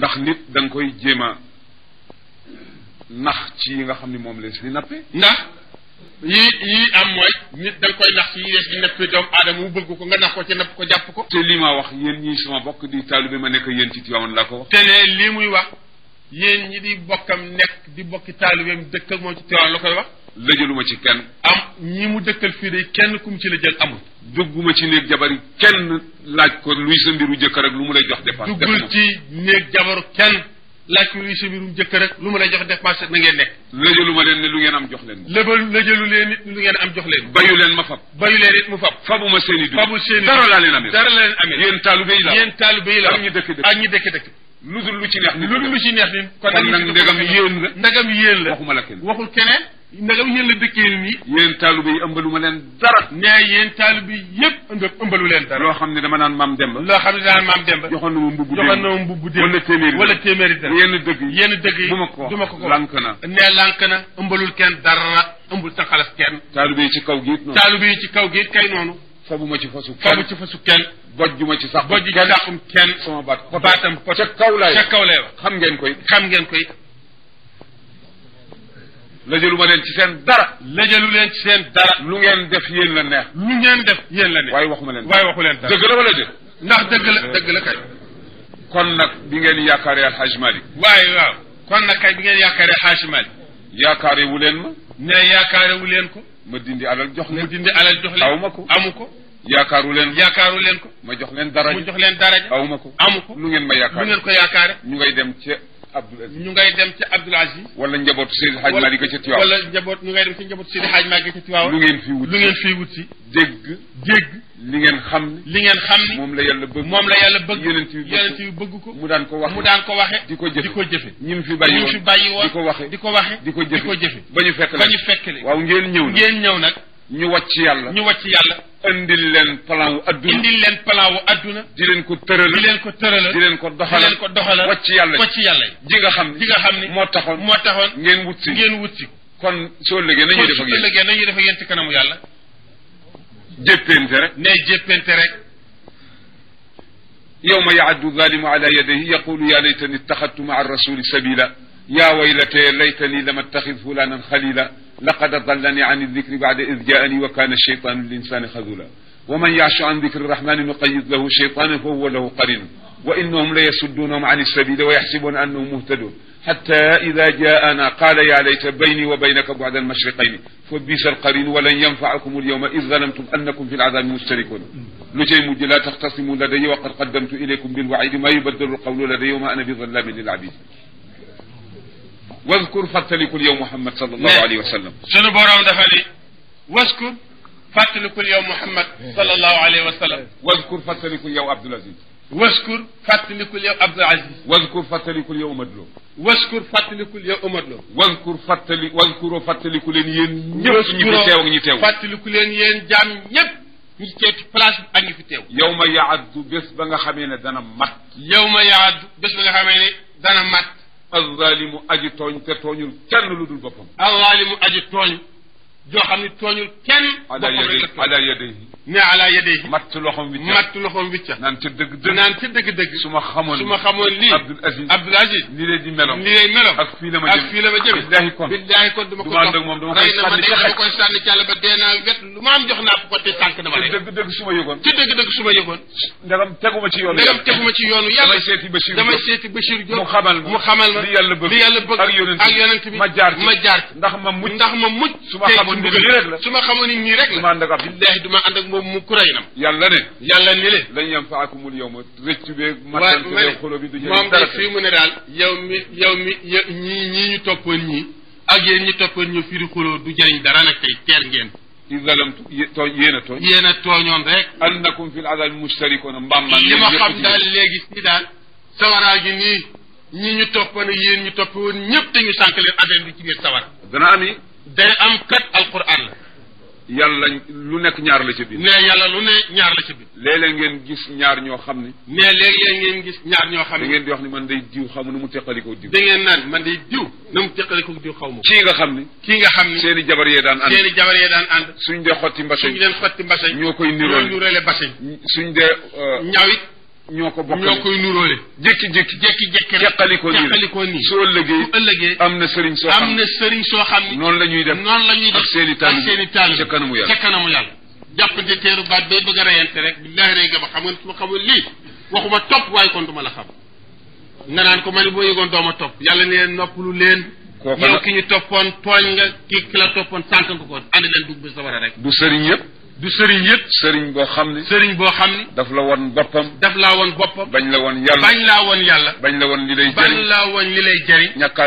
ndax nit da nga koy jéem a nax ci yi nga xam ni moom lees di nappe ndax yii am mooy nit da nga koy nax ci yi lees di nappe doomu aadama mu bëgg ko nga nax ko ci napp ko jàpp ko. te lii ma wax yéen ñii sama bokk di taalibe ma nekk yéen ci Tiwaawan laa ko wax. te ne lii muy wax yéen ñi di bokkam nekk di bokki taalibeem dëkk ak moom ci Tiwaawan la koy wax. lëjaluma ci kenn. am ñi mu dëkkal fii de kenn ku mu ci la jël amul. dugguma ci néeg jabar yi kenn laaj ko luy sa mbiru jëkkër ak lu mu lay jox dépense. duggul ci néeg jabaru kenn laaj ko luy sa mbirum jëkkër ak lu mu lay jox dépense na ngeen nekk. lëjaluma leen ne lu ngeen am jox leen. lëjalu leen nit lu ngeen am jox leen. bayu leen ma fab. bayu leen it mu fab. fabuma seen i dugub. fabul seen i dara laa leen amee. dara laa leen amee. yéen taalibe yi la. yéen taalibe yi la. ak ñi dëkk dëkk. ak ñi dëkk dëkk. lu dul lu ci neex. lu ci neex ni kon nag ndegam yéen la. ndegam yéen la waxuma la kenn. waxul keneen. ndegam yéen la dëkkee nii. yéen taalibe yi ëmbaluma leen dara. nee yéen taalibe yi yëpp ëmbalu leen dara. loo xam ne dama naan maam Demba. loo xam ne daan maam Demba. joxoon na ma mbubb joxoon na ma mbubb démb. wala téeméeri dara. yenn dëgg yi du ma ko ko lànk na. nee lànk na ëmbalul kenn dara ëmbul sa xalas kenn. taalibe yi ci kaw gi it noonu. taalibe yi ci kaw gi it kay noonu. fabuma ci fasu kenn. bojjuma ci sax. bojj ci saxum kenn. sama baatam pot ca kaw lay wax. xam ngeen koy. lëjaluma leen ci seen dara. lëjalu leen ci seen dara. lu ngeen def yéen la neex. lu ngeen def yéen la neex. waaye waxuma leen. waaye waxu leen dara. dëgg la wala déet. ndax dëgg la kay. kon nag bi ngeen yaakaaree Alxaaj Malik. waaw. kon nag kay bi ngeen yaakaaree Alxaaj Malik. yaakaare wu leen ma. ne yaakaare wu leen ko. ma dindi alal jox leen. aw ma ko. amu ko. yaakaaru leen ko. ma jox leen daraja. aw ma ko. amu ko. lu ngeen ma yaakaar. lu ngeen ko yaakaare. ñu ngay dem ci Abdul Aziz. wala njabootu Seydi Hadj Malick ca Tiwaawan. ñu ngay dem ci njabootu Seydi Hadj Malick ca Tiwaawan. lu ngeen fii wut si. dégg. li ngeen xam ni. moom la yàlla bëgg. yonent bi bëgg ko. mu daan ko waxe. di ko jëfe. ñi fi bàyyi woon. di ko waxe. di ko jëfe. ba ñu fekk leen. waaw ngeen ñëw nag. ñu wàcc yàlla. indil leen plan wu adduna. di leen ko tëralal. di leen ko doxalal. wàcc yàlla ji nga xam ni. moo taxoon. ngeen wut si. kon soo liggéey nañuy def ak yéen ci kanamu yàlla. jéppente rek. yawma yaaddu zalimu ala yadayhi yaqulu ya laytani ittaxadtu maa rasuli sabila ya waylatee laytani lam attaxid fulanan xalila laqad adallani an aldikri bada id jaani wa kana alcheytanu linsani xadula wa man yaashu an dikri rahmani nuqayid lahu cheytanan fa huwa lahu qarin wa innahum la yasuddunahum an alsabili wa yaxsibuna annahum muhtadun xata ida jaana qala ya layta bayni wa baynaka bu'da almashriqayni fa bisa alqarin wa lan yanfaakum alyawma id zalamtum annakum fi aladabi mustarikun lu cay mujj la taxtasimu ladayya wa qad qaddamtu ilaykum bilwaidi ma yubaddalu alqawlu ladayya wa ma ana bi zallamin lil abid waskur fàttalikul yow Muhammad sallallahu alayhi wa sallam. sunu borom dafa ni waskur fàttalikul yow Muhammad sallallahu alayhi wa sallam. waskur fàttalikul yow Abdul Aziz. waskur fàttalikul yow Abdul Aziz. waskur fàttalikul yow Omar Lo. waskur fàttalikul yow Omar Lo. waskuroo fàttaliku leen yéen ñëpp ñi fi teew ak ñi teew. fàttaliku leen yéen jaam ñëpp ñi teew ci place bi ak ñi fi teew. yow ma yaaddu bés ba nga xamee ne dana mat. yow ma yaaddu bés ba nga xamee ne dana mat. alzalimu aji tooñ te tooñul kenn lu dul boppam. alzalimu aji tooñ joo xam ne tooñul kenn. ala yadayhi ne ala yadayhi. matt loxoom wicca. naan ca dëgg-dëgg. su ma xamoon lii. Abdul Aziz. ni lay di melo. ak fii la ma jëm. billahi kon duma ko ànd ak moom dama koy sànni ci àll ba dee naa wet lu ma am jox naa ko te sànq dama lay. dëgg su ma yëgoon. su ma yëgoon. ndegam teguma ci yoonu yàlla. damay seeti Bachir Diop. mu xamal ma li yàlla bëgg. ak yonent bi ma jaar ndax ma mucc. su ma xamoon ni nii rek la. billahi duma ànd ak moom mu kuréynam. yàlla ni le. lañ yanfaakumul yawma rëccu beeg. matal beeg xolo bi du jëriñ dara. moom de fii mu ne daal yow mi ñii ñu toppoon ñii. ak yéen ñi toppoon ñu firi xuloo du jëriñ dara nag tey teer ngeen. izalamtu yéen a tooñoon rek. annakum fil azabi mustarikuna mbamman. li ma xam daal léegi si daal. sawaraa gi nii ñi ñu toppoon ak yéen ñu toppoon ñëpp te ñu sànq leen affaire bi ci biir sawar. dana am kat alquran la. yàlla lu nekk ñaar la ci biir. yàlla lu ne ñaar la ci biir. léeg-léeg ngeen gis ñaar ñoo xam ne. léeg-léeg ngeen gis ñaar ñoo xam ne. da ngeen di wax ni man day diw xaw ma nu mu teqalikoo diw. da ngeen naan man day diw nu mu teqalikoo diw xaw ma. kii nga xam ne. seen i jabar yee daan ànd. suñ dee xotti mbaseñ. ñoo koy niroole baseñ. suñ dee. ñawit ñoo ko bokk ñoo koy nuróole jékki-jékki rek teqalikoo nii su ëllëgee am na sëriñ soo xam ni noonu la ñuy def ak seeni taalibe ca kanamu yàlla jàppante teeru baat bay bëgg a reyante rek billahi rey nga ba xam nga su ma xamul lii waxuma topp waaye kon duma la xam nga naan ko ma ne boo yëgoon dooma topp yàlla ne leen noppalu leen yow ki ñu toppoon tooñ nga ki la toppoon sànq nga ko ànd leen dugg bi sa war a rek du sëriñ yëpp sëriñ boo xam ni daf la woon boppam bañ la woon yàlla bañ la woon li lay jëriñ ñàkk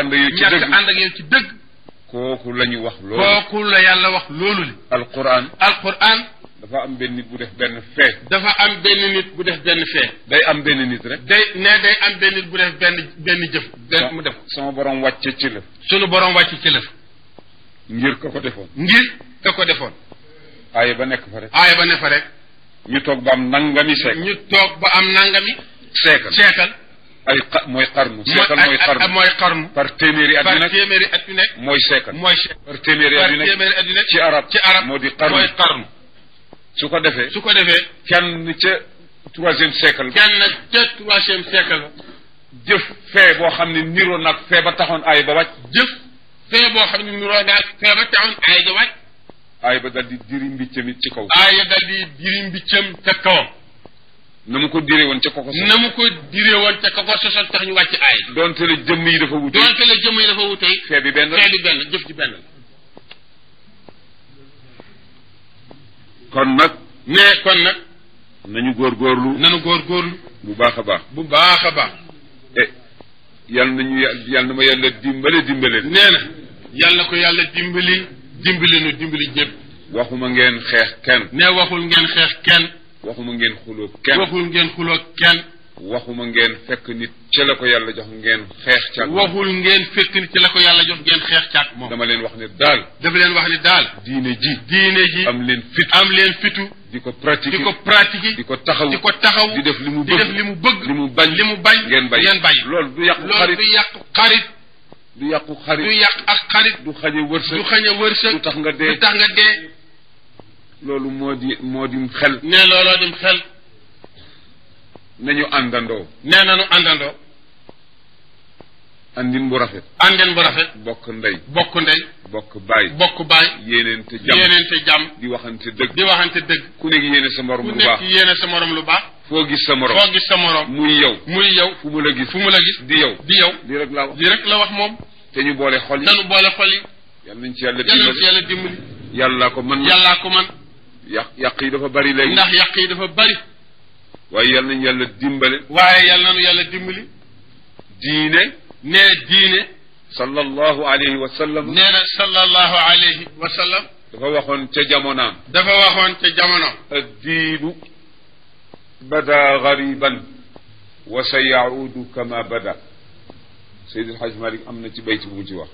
ànd ak yow ci dëgg kooku la ñu wax loolu kooku la yàlla wax loolu li alquran dafa am benn nit bu def benn fee day am benn nit rek day am benn nit bu def benn jëf mu def sama borom wàcce ci la sunu borom wàcce ci la ngir ka ko defoon aaya ba nekk fa rek ñu toog ba am nangami seekal mooy xarnu par téeméeri at yu nekk mooy seekal par téeméeri at yu nekk ci arab moo di xarnu su ko defee kenn ca troisième siècle jëf fee boo xam ne niroo nag fee ba taxoon aay ba wàcc aay ba dal di diri mbiccam it ci kaw ca kawam na mu ko diree woon ca koko sosoon tax ñu wàcc aay doonte la jëmm yi dafa wute fee bi benn jëf ci benn kon nag nañu góorgóorlu bu baax a baax yal na ma yàlla dimbale nee na yal na ko yàlla dimbali ñëpp waxuma ngeen xeex kenn waxul ngeen xeex kenn waxuma ngeen xuloo kenn waxuma ngeen fekk nit ci la ko yàlla jox ngeen xeex caag waxul ngeen fekk nit ci la ko yàlla jox ngeen xeex caag moom dama leen wax ni daal diine ji am leen fitu di ko pratiquer di ko taxaw di def li mu bëgg li mu bañ ngeen bàyyi loolu du yàqu xarit du yàq ak xarit du xañe wërsëg du tax nga dee loolu moo di xel looloo dim xel nañu àndandoo andin bu rafet bokk ndey bokk baay yéeneente jàmm di waxante dëgg ku nekk yéene sa morom lu baax foo gis sa morom muy yow fu mu la gis di yow di rek la wax moom te ñu boole xol yi yal nañ ci yàlla dimbali yàllaa ko man yàq yi dafa bari léegi ndax yàq yi dafa bari waaye yal nañu yàlla dimbale diine sallallahu alayhi wa sallam dafa waxoon ca jamonaam addiinu bada gariban wa sa yaudu kama bada Seydi El Hadj Malick am na ci bayti bu mu ci wax